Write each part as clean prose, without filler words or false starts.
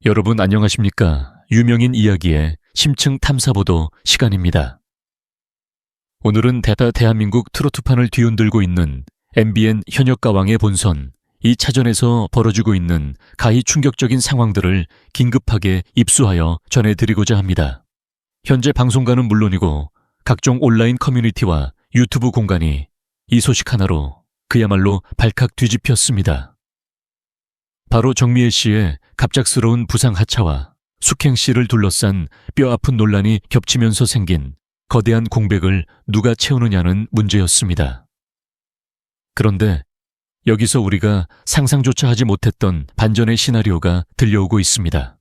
여러분 안녕하십니까? 유명인 이야기의 심층 탐사보도 시간입니다. 오늘은 대한민국 트로트판을 뒤흔들고 있는 MBN 현역가왕의 본선, 이 차전에서 벌어지고 있는 가히 충격적인 상황들을 긴급하게 입수하여 전해드리고자 합니다. 현재 방송가는 물론이고 각종 온라인 커뮤니티와 유튜브 공간이 이 소식 하나로 그야말로 발칵 뒤집혔습니다. 바로 정미애 씨의 갑작스러운 부상 하차와 숙행 씨를 둘러싼 뼈아픈 논란이 겹치면서 생긴 거대한 공백을 누가 채우느냐는 문제였습니다. 그런데 여기서 우리가 상상조차 하지 못했던 반전의 시나리오가 들려오고 있습니다.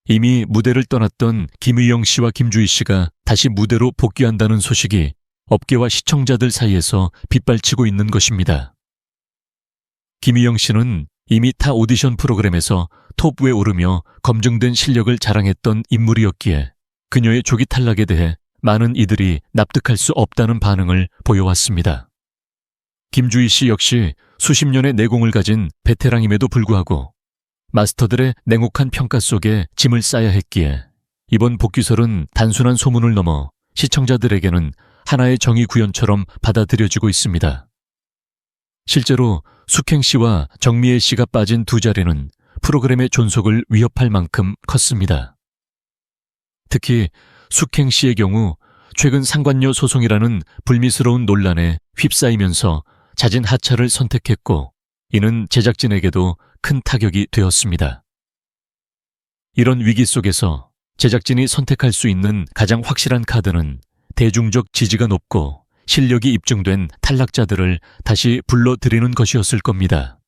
이미 무대를 떠났던 김의영 씨와 김주희 씨가 다시 무대로 복귀한다는 소식이 업계와 시청자들 사이에서 빗발치고 있는 것입니다. 김의영 씨는 이미 타 오디션 프로그램에서 톱에 오르며 검증된 실력을 자랑했던 인물이었기에 그녀의 조기 탈락에 대해 많은 이들이 납득할 수 없다는 반응을 보여왔습니다. 김주희 씨 역시 수십 년의 내공을 가진 베테랑임에도 불구하고 마스터들의 냉혹한 평가 속에 짐을 싸야 했기에 이번 복귀설은 단순한 소문을 넘어 시청자들에게는 하나의 정의 구현처럼 받아들여지고 있습니다. 실제로 숙행 씨와 정미애 씨가 빠진 두 자리는 프로그램의 존속을 위협할 만큼 컸습니다. 특히 숙행 씨의 경우 최근 상관녀 소송이라는 불미스러운 논란에 휩싸이면서 자진 하차를 선택했고 이는 제작진에게도 큰 타격이 되었습니다. 이런 위기 속에서 제작진이 선택할 수 있는 가장 확실한 카드는 대중적 지지가 높고 실력이 입증된 탈락자들을 다시 불러들이는 것이었을 겁니다.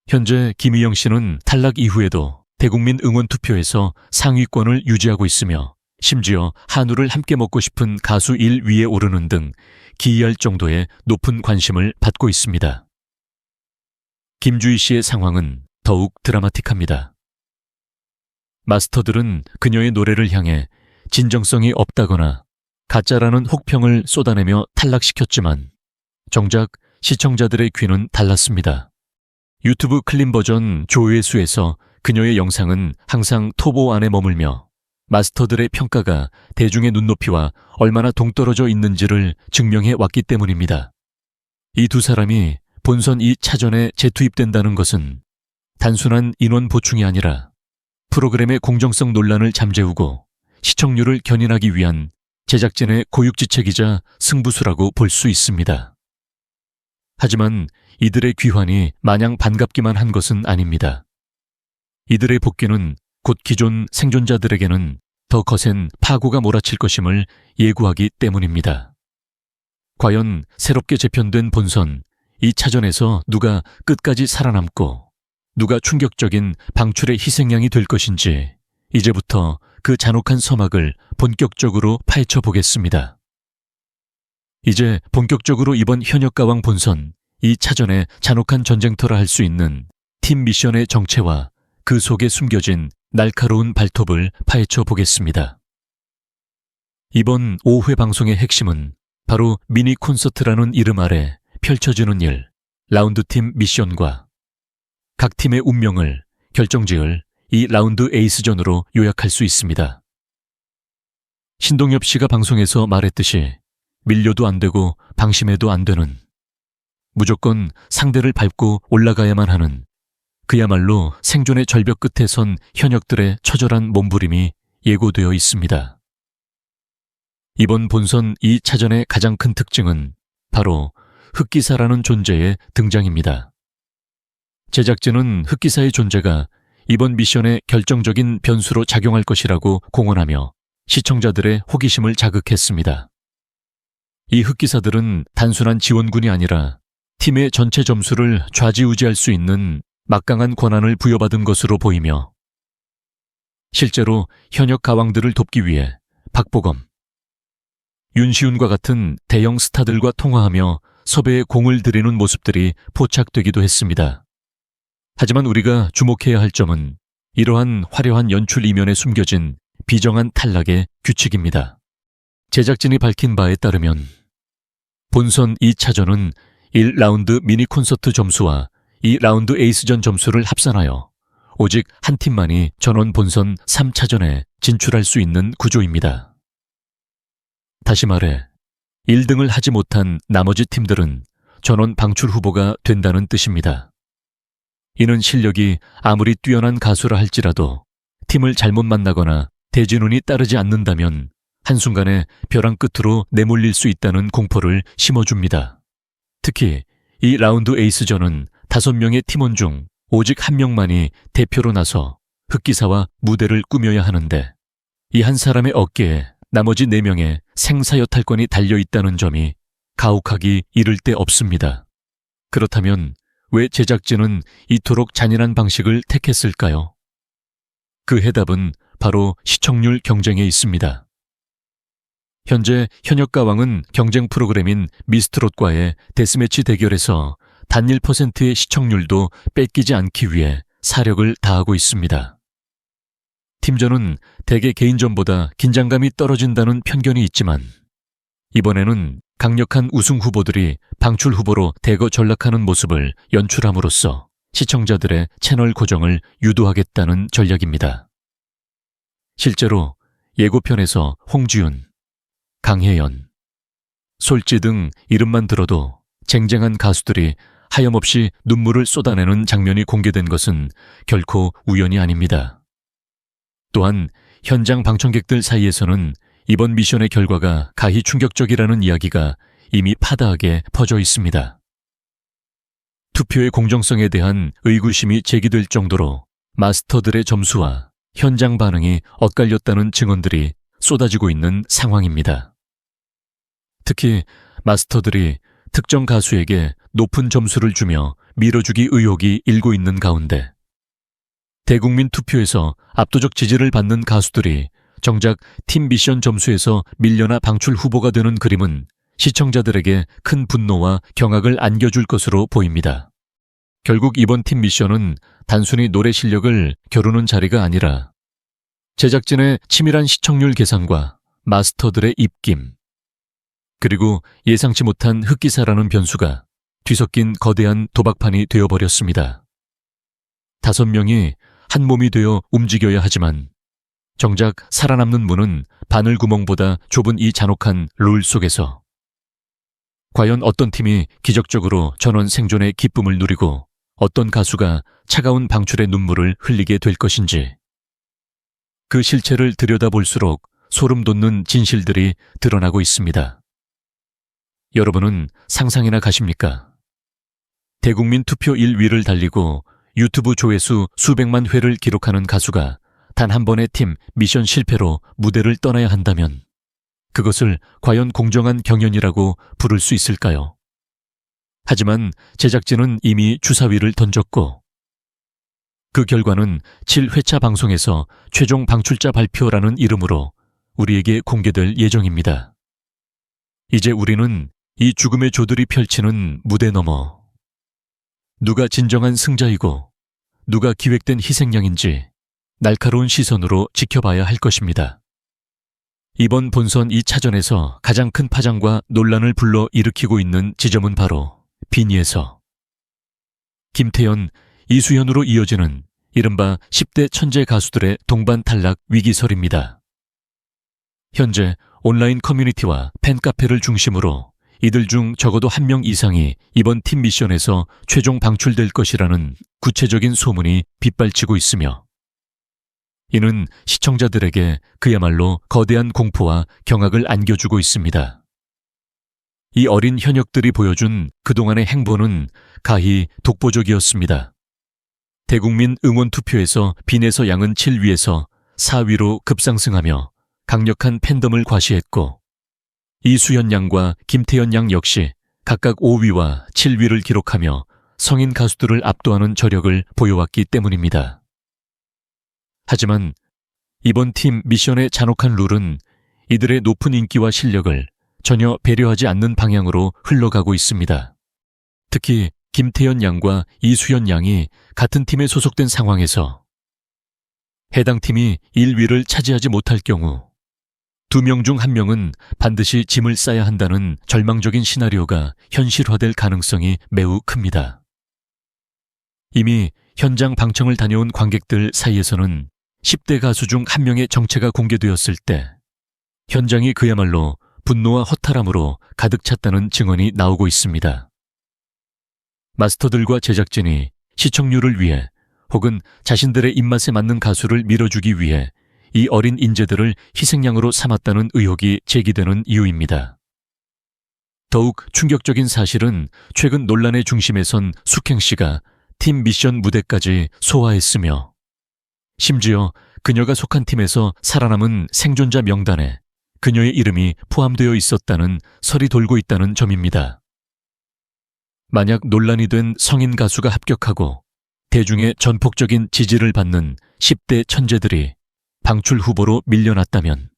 현재 김의영 씨는 탈락 이후에도 대국민 응원 투표에서 상위권을 유지하고 있으며 심지어 한우를 함께 먹고 싶은 가수 1위에 오르는 등 기이할 정도의 높은 관심을 받고 있습니다. 김주희 씨의 상황은 더욱 드라마틱합니다. 마스터들은 그녀의 노래를 향해 진정성이 없다거나 가짜라는 혹평을 쏟아내며 탈락시켰지만 정작 시청자들의 귀는 달랐습니다. 유튜브 클린 버전 조회수에서 그녀의 영상은 항상 톱5 안에 머물며 마스터들의 평가가 대중의 눈높이와 얼마나 동떨어져 있는지를 증명해 왔기 때문입니다. 이 두 사람이 본선 2차전에 재투입된다는 것은 단순한 인원 보충이 아니라 프로그램의 공정성 논란을 잠재우고 시청률을 견인하기 위한 제작진의 고육지책이자 승부수라고 볼 수 있습니다. 하지만 이들의 귀환이 마냥 반갑기만 한 것은 아닙니다. 이들의 복귀는 곧 기존 생존자들에게는 더 거센 파고가 몰아칠 것임을 예고하기 때문입니다. 과연 새롭게 재편된 본선, 이 차전에서 누가 끝까지 살아남고 누가 충격적인 방출의 희생양이 될 것인지 이제부터 그 잔혹한 서막을 본격적으로 파헤쳐 보겠습니다. 이제 본격적으로 이번 현역가왕 본선, 이 차전의 잔혹한 전쟁터라 할 수 있는 팀 미션의 정체와 그 속에 숨겨진 날카로운 발톱을 파헤쳐 보겠습니다. 이번 5회 방송의 핵심은 바로 미니 콘서트라는 이름 아래 펼쳐지는 일, 라운드팀 미션과 각 팀의 운명을 결정지을 이 라운드 에이스전으로 요약할 수 있습니다. 신동엽 씨가 방송에서 말했듯이 밀려도 안 되고 방심해도 안 되는, 무조건 상대를 밟고 올라가야만 하는 그야말로 생존의 절벽 끝에 선 현역들의 처절한 몸부림이 예고되어 있습니다. 이번 본선 2차전의 가장 큰 특징은 바로 흑기사라는 존재의 등장입니다. 제작진은 흑기사의 존재가 이번 미션의 결정적인 변수로 작용할 것이라고 공언하며 시청자들의 호기심을 자극했습니다. 이 흑기사들은 단순한 지원군이 아니라 팀의 전체 점수를 좌지우지할 수 있는 막강한 권한을 부여받은 것으로 보이며 실제로 현역 가왕들을 돕기 위해 박보검, 윤시훈과 같은 대형 스타들과 통화하며 섭외에 공을 들이는 모습들이 포착되기도 했습니다. 하지만 우리가 주목해야 할 점은 이러한 화려한 연출 이면에 숨겨진 비정한 탈락의 규칙입니다. 제작진이 밝힌 바에 따르면 본선 2차전은 1라운드 미니 콘서트 점수와 2라운드 에이스전 점수를 합산하여 오직 한 팀만이 전원 본선 3차전에 진출할 수 있는 구조입니다. 다시 말해 1등을 하지 못한 나머지 팀들은 전원 방출 후보가 된다는 뜻입니다. 이는 실력이 아무리 뛰어난 가수라 할지라도 팀을 잘못 만나거나 대진운이 따르지 않는다면 한순간에 벼랑 끝으로 내몰릴 수 있다는 공포를 심어줍니다. 특히 이 라운드 에이스전은 5명의 팀원 중 오직 1명만이 대표로 나서 흑기사와 무대를 꾸며야 하는데 이 한 사람의 어깨에 나머지 4명의 생사여탈권이 달려있다는 점이 가혹하기 이를 데 없습니다. 그렇다면 왜 제작진은 이토록 잔인한 방식을 택했을까요? 그 해답은 바로 시청률 경쟁에 있습니다. 현재 현역가왕은 경쟁 프로그램인 미스트롯과의 데스매치 대결에서 단 1%의 시청률도 뺏기지 않기 위해 사력을 다하고 있습니다. 팀전은 대개 개인전보다 긴장감이 떨어진다는 편견이 있지만 이번에는 강력한 우승 후보들이 방출 후보로 대거 전락하는 모습을 연출함으로써 시청자들의 채널 고정을 유도하겠다는 전략입니다. 실제로 예고편에서 홍지윤, 강혜연, 솔지 등 이름만 들어도 쟁쟁한 가수들이 하염없이 눈물을 쏟아내는 장면이 공개된 것은 결코 우연이 아닙니다. 또한 현장 방청객들 사이에서는 이번 미션의 결과가 가히 충격적이라는 이야기가 이미 파다하게 퍼져 있습니다. 투표의 공정성에 대한 의구심이 제기될 정도로 마스터들의 점수와 현장 반응이 엇갈렸다는 증언들이 쏟아지고 있는 상황입니다. 특히 마스터들이 특정 가수에게 높은 점수를 주며 밀어주기 의혹이 일고 있는 가운데 대국민 투표에서 압도적 지지를 받는 가수들이 정작 팀 미션 점수에서 밀려나 방출 후보가 되는 그림은 시청자들에게 큰 분노와 경악을 안겨줄 것으로 보입니다. 결국 이번 팀 미션은 단순히 노래 실력을 겨루는 자리가 아니라 제작진의 치밀한 시청률 계산과 마스터들의 입김, 그리고 예상치 못한 흑기사라는 변수가 뒤섞인 거대한 도박판이 되어버렸습니다. 5명이 한 몸이 되어 움직여야 하지만 정작 살아남는 문은 바늘구멍보다 좁은 이 잔혹한 룰 속에서 과연 어떤 팀이 기적적으로 전원 생존의 기쁨을 누리고 어떤 가수가 차가운 방출의 눈물을 흘리게 될 것인지 그 실체를 들여다볼수록 소름 돋는 진실들이 드러나고 있습니다. 여러분은 상상이나 가십니까? 대국민 투표 1위를 달리고 유튜브 조회수 수백만 회를 기록하는 가수가 단 한 번의 팀 미션 실패로 무대를 떠나야 한다면 그것을 과연 공정한 경연이라고 부를 수 있을까요? 하지만 제작진은 이미 주사위를 던졌고 그 결과는 7회차 방송에서 최종 방출자 발표라는 이름으로 우리에게 공개될 예정입니다. 이제 우리는 이 죽음의 조들이 펼치는 무대 너머 누가 진정한 승자이고 누가 기획된 희생양인지 날카로운 시선으로 지켜봐야 할 것입니다. 이번 본선 2차전에서 가장 큰 파장과 논란을 불러 일으키고 있는 지점은 바로 비니에서 김태연, 이수연으로 이어지는 이른바 10대 천재 가수들의 동반 탈락 위기설입니다. 현재 온라인 커뮤니티와 팬카페를 중심으로 이들 중 적어도 1명 이상이 이번 팀 미션에서 최종 방출될 것이라는 구체적인 소문이 빗발치고 있으며 이는 시청자들에게 그야말로 거대한 공포와 경악을 안겨주고 있습니다. 이 어린 현역들이 보여준 그동안의 행보는 가히 독보적이었습니다. 대국민 응원 투표에서 빈에서 양은 7위에서 4위로 급상승하며 강력한 팬덤을 과시했고 이수연 양과 김태연 양 역시 각각 5위와 7위를 기록하며 성인 가수들을 압도하는 저력을 보여왔기 때문입니다. 하지만 이번 팀 미션의 잔혹한 룰은 이들의 높은 인기와 실력을 전혀 배려하지 않는 방향으로 흘러가고 있습니다. 특히 김태연 양과 이수연 양이 같은 팀에 소속된 상황에서 해당 팀이 1위를 차지하지 못할 경우 2명 중 1명은 반드시 짐을 싸야 한다는 절망적인 시나리오가 현실화될 가능성이 매우 큽니다. 이미 현장 방청을 다녀온 관객들 사이에서는 10대 가수 중 한 명의 정체가 공개되었을 때 현장이 그야말로 분노와 허탈함으로 가득 찼다는 증언이 나오고 있습니다. 마스터들과 제작진이 시청률을 위해 혹은 자신들의 입맛에 맞는 가수를 밀어주기 위해 이 어린 인재들을 희생양으로 삼았다는 의혹이 제기되는 이유입니다. 더욱 충격적인 사실은 최근 논란의 중심에 선 숙행 씨가 팀 미션 무대까지 소화했으며 심지어 그녀가 속한 팀에서 살아남은 생존자 명단에 그녀의 이름이 포함되어 있었다는 설이 돌고 있다는 점입니다. 만약 논란이 된 성인 가수가 합격하고 대중의 전폭적인 지지를 받는 10대 천재들이 방출 후보로 밀려났다면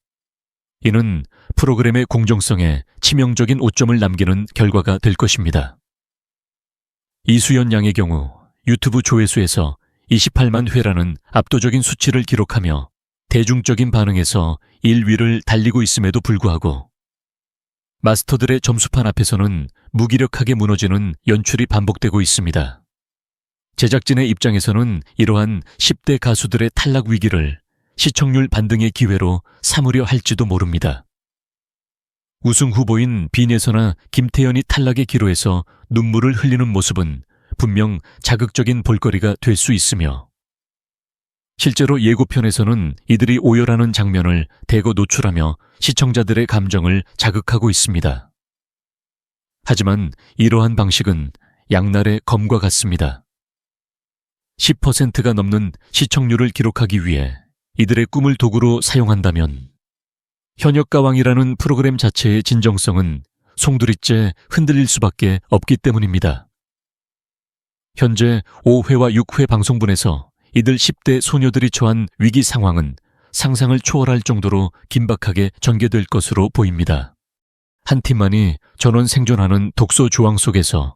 이는 프로그램의 공정성에 치명적인 오점을 남기는 결과가 될 것입니다. 이수연 양의 경우 유튜브 조회수에서 28만 회라는 압도적인 수치를 기록하며 대중적인 반응에서 1위를 달리고 있음에도 불구하고 마스터들의 점수판 앞에서는 무기력하게 무너지는 연출이 반복되고 있습니다. 제작진의 입장에서는 이러한 10대 가수들의 탈락 위기를 시청률 반등의 기회로 삼으려 할지도 모릅니다. 우승 후보인 빈예서나 김태현이 탈락의 기로에서 눈물을 흘리는 모습은 분명 자극적인 볼거리가 될 수 있으며 실제로 예고편에서는 이들이 오열하는 장면을 대거 노출하며 시청자들의 감정을 자극하고 있습니다. 하지만 이러한 방식은 양날의 검과 같습니다. 10%가 넘는 시청률을 기록하기 위해 이들의 꿈을 도구로 사용한다면 현역가왕이라는 프로그램 자체의 진정성은 송두리째 흔들릴 수밖에 없기 때문입니다. 현재 5회와 6회 방송분에서 이들 10대 소녀들이 처한 위기 상황은 상상을 초월할 정도로 긴박하게 전개될 것으로 보입니다. 한 팀만이 전원 생존하는 독소 조항 속에서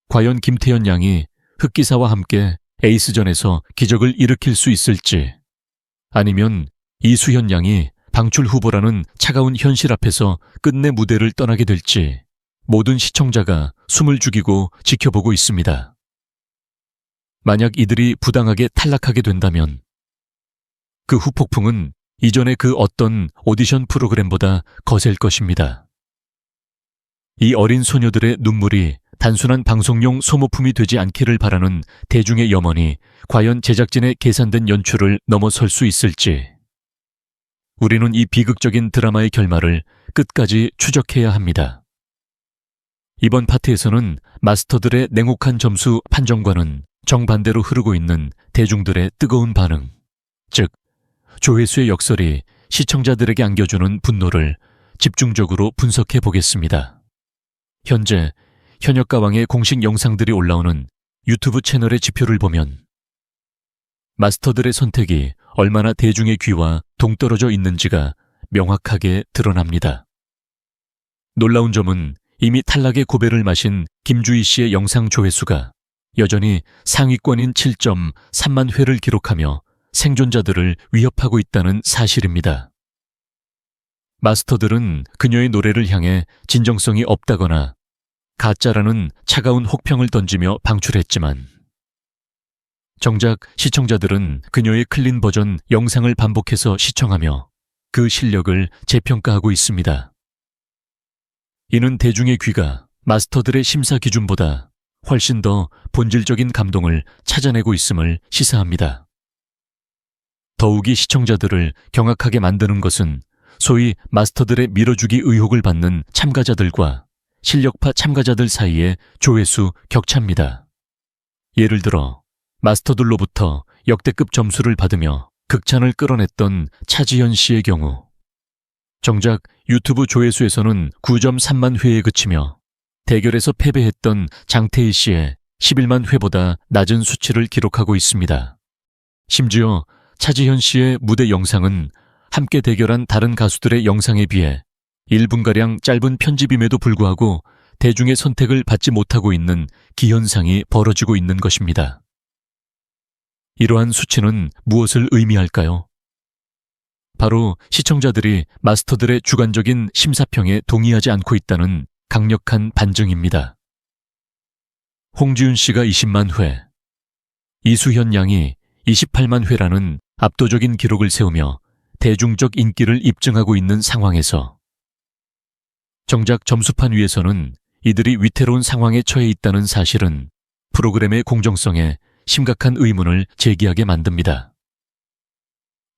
과연 김태현 양이 흑기사와 함께 에이스전에서 기적을 일으킬 수 있을지 아니면 이수연 양이 방출 후보라는 차가운 현실 앞에서 끝내 무대를 떠나게 될지 모든 시청자가 숨을 죽이고 지켜보고 있습니다. 만약 이들이 부당하게 탈락하게 된다면 그 후폭풍은 이전의 그 어떤 오디션 프로그램보다 거셀 것입니다. 이 어린 소녀들의 눈물이 단순한 방송용 소모품이 되지 않기를 바라는 대중의 염원이 과연 제작진의 계산된 연출을 넘어설 수 있을지 우리는 이 비극적인 드라마의 결말을 끝까지 추적해야 합니다. 이번 파트에서는 마스터들의 냉혹한 점수 판정과는 정반대로 흐르고 있는 대중들의 뜨거운 반응, 즉 조회수의 역설이 시청자들에게 안겨주는 분노를 집중적으로 분석해 보겠습니다. 현재 현역가왕의 공식 영상들이 올라오는 유튜브 채널의 지표를 보면 마스터들의 선택이 얼마나 대중의 귀와 동떨어져 있는지가 명확하게 드러납니다. 놀라운 점은 이미 탈락의 고배를 마신 김주희 씨의 영상 조회수가 여전히 상위권인 7.3만 회를 기록하며 생존자들을 위협하고 있다는 사실입니다. 마스터들은 그녀의 노래를 향해 진정성이 없다거나 가짜라는 차가운 혹평을 던지며 방출했지만 정작 시청자들은 그녀의 클린 버전 영상을 반복해서 시청하며 그 실력을 재평가하고 있습니다. 이는 대중의 귀가 마스터들의 심사 기준보다 훨씬 더 본질적인 감동을 찾아내고 있음을 시사합니다. 더욱이 시청자들을 경악하게 만드는 것은 소위 마스터들의 밀어주기 의혹을 받는 참가자들과 실력파 참가자들 사이의 조회수 격차입니다. 예를 들어 마스터들로부터 역대급 점수를 받으며 극찬을 끌어냈던 차지현 씨의 경우 정작 유튜브 조회수에서는 9.3만 회에 그치며 대결에서 패배했던 장태희 씨의 11만 회보다 낮은 수치를 기록하고 있습니다. 심지어 차지현 씨의 무대 영상은 함께 대결한 다른 가수들의 영상에 비해 1분가량 짧은 편집임에도 불구하고 대중의 선택을 받지 못하고 있는 기현상이 벌어지고 있는 것입니다. 이러한 수치는 무엇을 의미할까요? 바로 시청자들이 마스터들의 주관적인 심사평에 동의하지 않고 있다는 강력한 반증입니다. 홍지윤 씨가 20만 회, 이수현 양이 28만 회라는 압도적인 기록을 세우며 대중적 인기를 입증하고 있는 상황에서 정작 점수판 위에서는 이들이 위태로운 상황에 처해 있다는 사실은 프로그램의 공정성에 심각한 의문을 제기하게 만듭니다.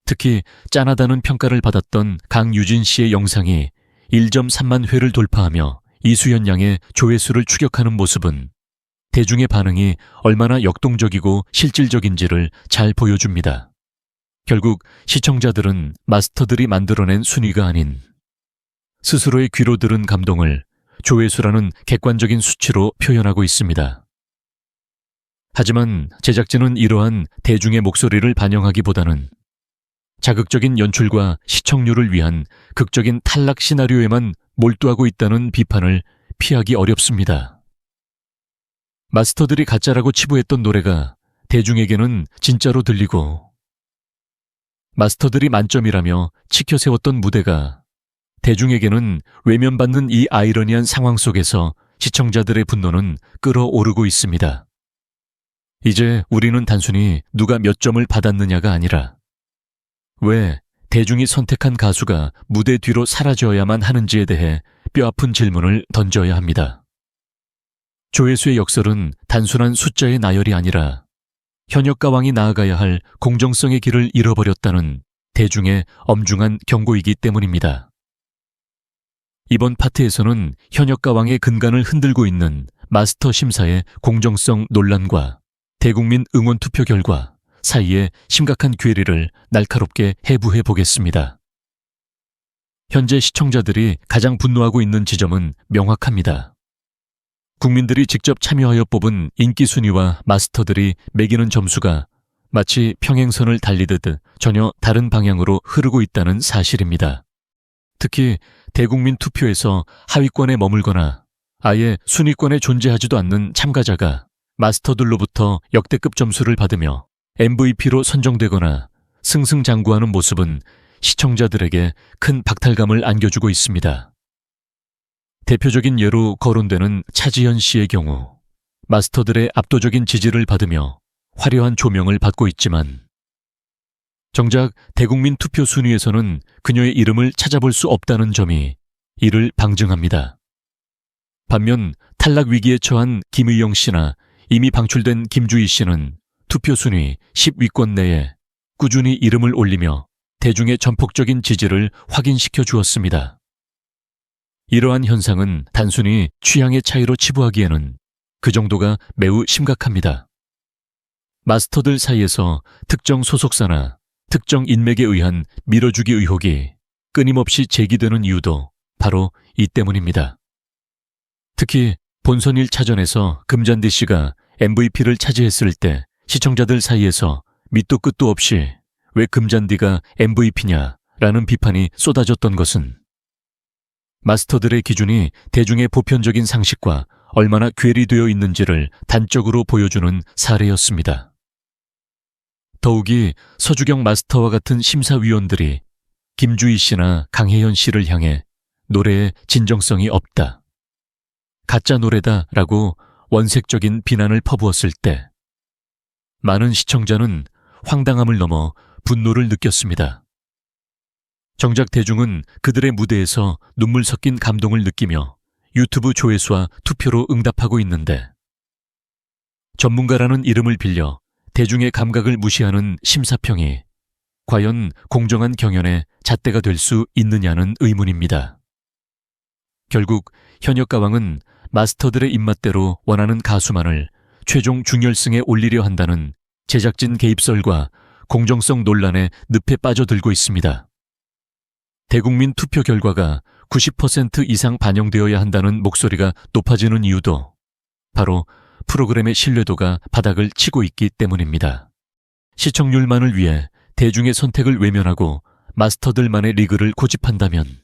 특히 짠하다는 평가를 받았던 강유진 씨의 영상이 1.3만 회를 돌파하며 이수연 양의 조회수를 추격하는 모습은 대중의 반응이 얼마나 역동적이고 실질적인지를 잘 보여줍니다. 결국 시청자들은 마스터들이 만들어낸 순위가 아닌 스스로의 귀로 들은 감동을 조회수라는 객관적인 수치로 표현하고 있습니다. 하지만 제작진은 이러한 대중의 목소리를 반영하기보다는 자극적인 연출과 시청률을 위한 극적인 탈락 시나리오에만 몰두하고 있다는 비판을 피하기 어렵습니다. 마스터들이 가짜라고 치부했던 노래가 대중에게는 진짜로 들리고 마스터들이 만점이라며 치켜세웠던 무대가 대중에게는 외면받는 이 아이러니한 상황 속에서 시청자들의 분노는 끓어오르고 있습니다. 이제 우리는 단순히 누가 몇 점을 받았느냐가 아니라 왜 대중이 선택한 가수가 무대 뒤로 사라져야만 하는지에 대해 뼈아픈 질문을 던져야 합니다. 조회수의 역설은 단순한 숫자의 나열이 아니라 현역가왕이 나아가야 할 공정성의 길을 잃어버렸다는 대중의 엄중한 경고이기 때문입니다. 이번 파트에서는 현역가왕의 근간을 흔들고 있는 마스터 심사의 공정성 논란과 대국민 응원 투표 결과 사이에 심각한 괴리를 날카롭게 해부해 보겠습니다. 현재 시청자들이 가장 분노하고 있는 지점은 명확합니다. 국민들이 직접 참여하여 뽑은 인기 순위와 마스터들이 매기는 점수가 마치 평행선을 달리듯 전혀 다른 방향으로 흐르고 있다는 사실입니다. 특히 대국민 투표에서 하위권에 머물거나 아예 순위권에 존재하지도 않는 참가자가 마스터들로부터 역대급 점수를 받으며 MVP로 선정되거나 승승장구하는 모습은 시청자들에게 큰 박탈감을 안겨주고 있습니다. 대표적인 예로 거론되는 차지현 씨의 경우 마스터들의 압도적인 지지를 받으며 화려한 조명을 받고 있지만 정작 대국민 투표 순위에서는 그녀의 이름을 찾아볼 수 없다는 점이 이를 방증합니다. 반면 탈락 위기에 처한 김의영 씨나 이미 방출된 김주희 씨는 투표 순위 10위권 내에 꾸준히 이름을 올리며 대중의 전폭적인 지지를 확인시켜 주었습니다. 이러한 현상은 단순히 취향의 차이로 치부하기에는 그 정도가 매우 심각합니다. 마스터들 사이에서 특정 소속사나 특정 인맥에 의한 밀어주기 의혹이 끊임없이 제기되는 이유도 바로 이 때문입니다. 특히 본선 1차전에서 금잔디 씨가 MVP를 차지했을 때 시청자들 사이에서 밑도 끝도 없이 왜 금잔디가 MVP냐라는 비판이 쏟아졌던 것은 마스터들의 기준이 대중의 보편적인 상식과 얼마나 괴리되어 있는지를 단적으로 보여주는 사례였습니다. 더욱이 서주경 마스터와 같은 심사위원들이 김주희 씨나 강혜연 씨를 향해 노래에 진정성이 없다, 가짜 노래다라고 원색적인 비난을 퍼부었을 때 많은 시청자는 황당함을 넘어 분노를 느꼈습니다. 정작 대중은 그들의 무대에서 눈물 섞인 감동을 느끼며 유튜브 조회수와 투표로 응답하고 있는데 전문가라는 이름을 빌려 대중의 감각을 무시하는 심사평이 과연 공정한 경연의 잣대가 될 수 있느냐는 의문입니다. 결국 현역가왕은 마스터들의 입맛대로 원하는 가수만을 최종 준결승에 올리려 한다는 제작진 개입설과 공정성 논란에 늪에 빠져들고 있습니다. 대국민 투표 결과가 90% 이상 반영되어야 한다는 목소리가 높아지는 이유도 바로 프로그램의 신뢰도가 바닥을 치고 있기 때문입니다. 시청률만을 위해 대중의 선택을 외면하고 마스터들만의 리그를 고집한다면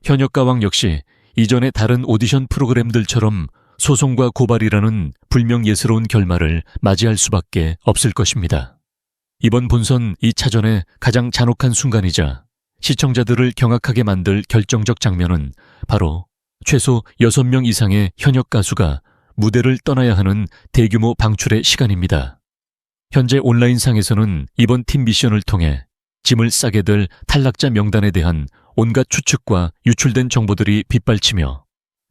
현역가왕 역시 이전의 다른 오디션 프로그램들처럼 소송과 고발이라는 불명예스러운 결말을 맞이할 수밖에 없을 것입니다. 이번 본선 2차전의 가장 잔혹한 순간이자 시청자들을 경악하게 만들 결정적 장면은 바로 최소 6명 이상의 현역 가수가 무대를 떠나야 하는 대규모 방출의 시간입니다. 현재 온라인상에서는 이번 팀 미션을 통해 짐을 싸게 될 탈락자 명단에 대한 온갖 추측과 유출된 정보들이 빗발치며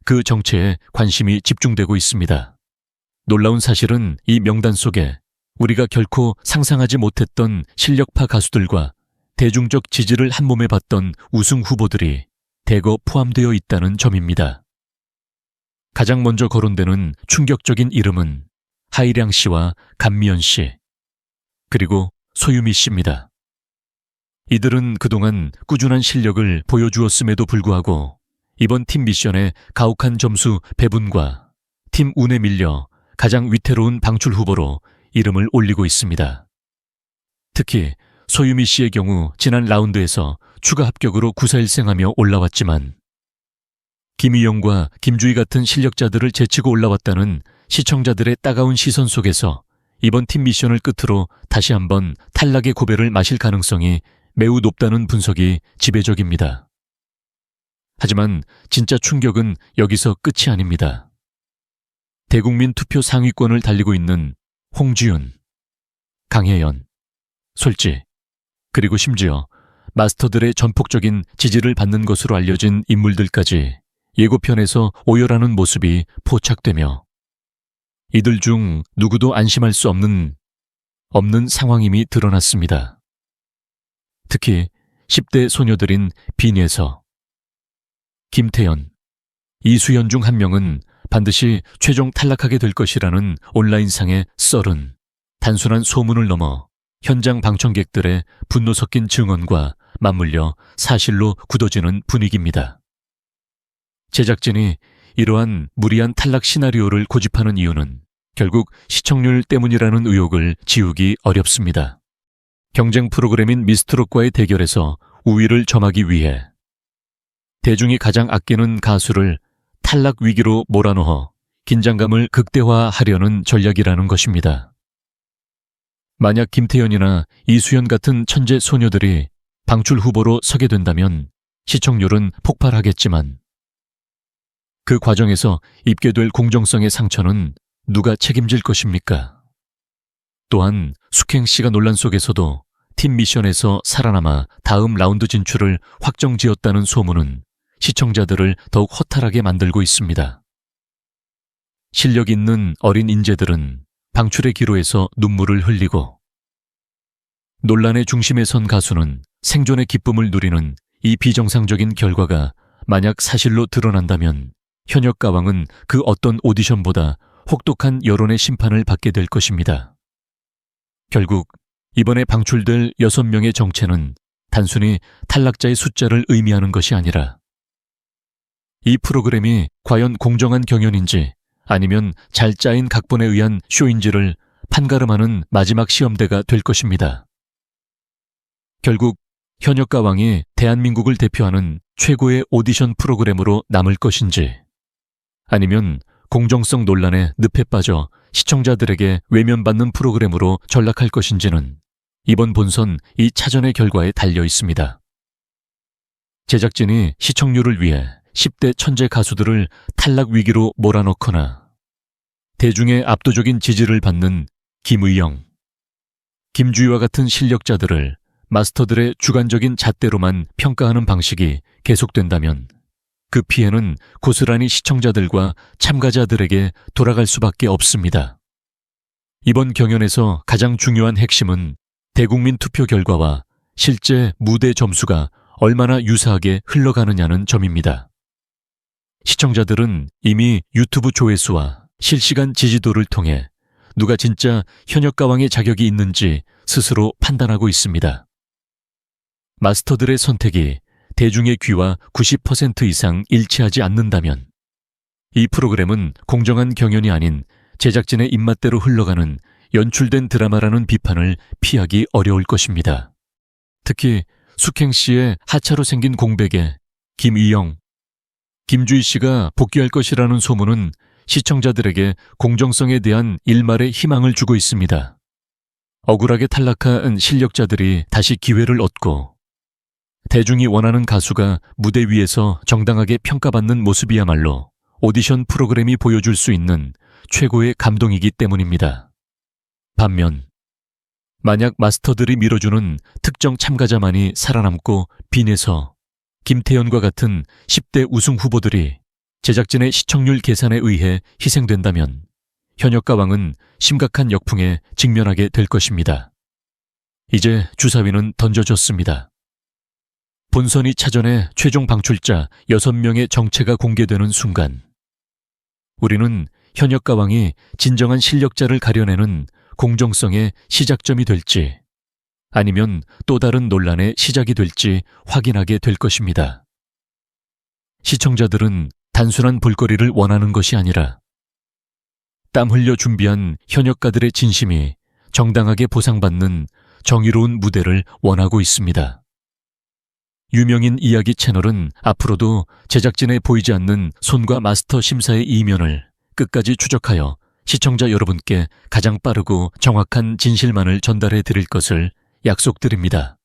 그 정체에 관심이 집중되고 있습니다. 놀라운 사실은 이 명단 속에 우리가 결코 상상하지 못했던 실력파 가수들과 대중적 지지를 한몸에 받던 우승 후보들이 대거 포함되어 있다는 점입니다. 가장 먼저 거론되는 충격적인 이름은 하이량 씨와 감미연 씨, 그리고 소유미 씨입니다. 이들은 그동안 꾸준한 실력을 보여주었음에도 불구하고 이번 팀 미션의 가혹한 점수 배분과 팀 운에 밀려 가장 위태로운 방출 후보로 이름을 올리고 있습니다. 특히 소유미 씨의 경우 지난 라운드에서 추가 합격으로 구사일생하며 올라왔지만 김희영과 김주희 같은 실력자들을 제치고 올라왔다는 시청자들의 따가운 시선 속에서 이번 팀 미션을 끝으로 다시 한번 탈락의 고배를 마실 가능성이 매우 높다는 분석이 지배적입니다. 하지만 진짜 충격은 여기서 끝이 아닙니다. 대국민 투표 상위권을 달리고 있는 홍지윤, 강혜연, 솔지, 그리고 심지어 마스터들의 전폭적인 지지를 받는 것으로 알려진 인물들까지 예고편에서 오열하는 모습이 포착되며 이들 중 누구도 안심할 수 없는 상황임이 드러났습니다. 특히 10대 소녀들인 빈예서, 김태연, 이수연 중 한 명은 반드시 최종 탈락하게 될 것이라는 온라인상의 썰은 단순한 소문을 넘어 현장 방청객들의 분노 섞인 증언과 맞물려 사실로 굳어지는 분위기입니다. 제작진이 이러한 무리한 탈락 시나리오를 고집하는 이유는 결국 시청률 때문이라는 의혹을 지우기 어렵습니다. 경쟁 프로그램인 미스트롯과의 대결에서 우위를 점하기 위해 대중이 가장 아끼는 가수를 탈락 위기로 몰아넣어 긴장감을 극대화하려는 전략이라는 것입니다. 만약 김태연이나 이수연 같은 천재 소녀들이 방출 후보로 서게 된다면 시청률은 폭발하겠지만 그 과정에서 입게 될 공정성의 상처는 누가 책임질 것입니까? 또한 숙행 씨가 논란 속에서도 팀 미션에서 살아남아 다음 라운드 진출을 확정지었다는 소문은 시청자들을 더욱 허탈하게 만들고 있습니다. 실력 있는 어린 인재들은 방출의 기로에서 눈물을 흘리고 논란의 중심에 선 가수는 생존의 기쁨을 누리는 이 비정상적인 결과가 만약 사실로 드러난다면 현역 가왕은 그 어떤 오디션보다 혹독한 여론의 심판을 받게 될 것입니다. 결국 이번에 방출될 6명의 정체는 단순히 탈락자의 숫자를 의미하는 것이 아니라 이 프로그램이 과연 공정한 경연인지 아니면 잘 짜인 각본에 의한 쇼인지를 판가름하는 마지막 시험대가 될 것입니다. 결국 현역 가왕이 대한민국을 대표하는 최고의 오디션 프로그램으로 남을 것인지 아니면 공정성 논란에 늪에 빠져 시청자들에게 외면받는 프로그램으로 전락할 것인지는 이번 본선 이 차전의 결과에 달려 있습니다. 제작진이 시청률을 위해 10대 천재 가수들을 탈락 위기로 몰아넣거나 대중의 압도적인 지지를 받는 김의영, 김주희와 같은 실력자들을 마스터들의 주관적인 잣대로만 평가하는 방식이 계속된다면 그 피해는 고스란히 시청자들과 참가자들에게 돌아갈 수밖에 없습니다. 이번 경연에서 가장 중요한 핵심은 대국민 투표 결과와 실제 무대 점수가 얼마나 유사하게 흘러가느냐는 점입니다. 시청자들은 이미 유튜브 조회수와 실시간 지지도를 통해 누가 진짜 현역 가왕의 자격이 있는지 스스로 판단하고 있습니다. 마스터들의 선택이 대중의 귀와 90% 이상 일치하지 않는다면 이 프로그램은 공정한 경연이 아닌 제작진의 입맛대로 흘러가는 연출된 드라마라는 비판을 피하기 어려울 것입니다. 특히 숙행 씨의 하차로 생긴 공백에 김의영, 김주희 씨가 복귀할 것이라는 소문은 시청자들에게 공정성에 대한 일말의 희망을 주고 있습니다. 억울하게 탈락한 실력자들이 다시 기회를 얻고 대중이 원하는 가수가 무대 위에서 정당하게 평가받는 모습이야말로 오디션 프로그램이 보여줄 수 있는 최고의 감동이기 때문입니다. 반면 만약 마스터들이 밀어주는 특정 참가자만이 살아남고 빈에서 김태현과 같은 10대 우승 후보들이 제작진의 시청률 계산에 의해 희생된다면 현역가왕은 심각한 역풍에 직면하게 될 것입니다. 이제 주사위는 던져졌습니다. 본선이 차전에 최종 방출자 6명의 정체가 공개되는 순간 우리는 현역가왕이 진정한 실력자를 가려내는 공정성의 시작점이 될지 아니면 또 다른 논란의 시작이 될지 확인하게 될 것입니다. 시청자들은 단순한 볼거리를 원하는 것이 아니라 땀 흘려 준비한 현역가들의 진심이 정당하게 보상받는 정의로운 무대를 원하고 있습니다. 유명인 이야기 채널은 앞으로도 제작진에 보이지 않는 손과 마스터 심사의 이면을 끝까지 추적하여 시청자 여러분께 가장 빠르고 정확한 진실만을 전달해 드릴 것을 약속드립니다.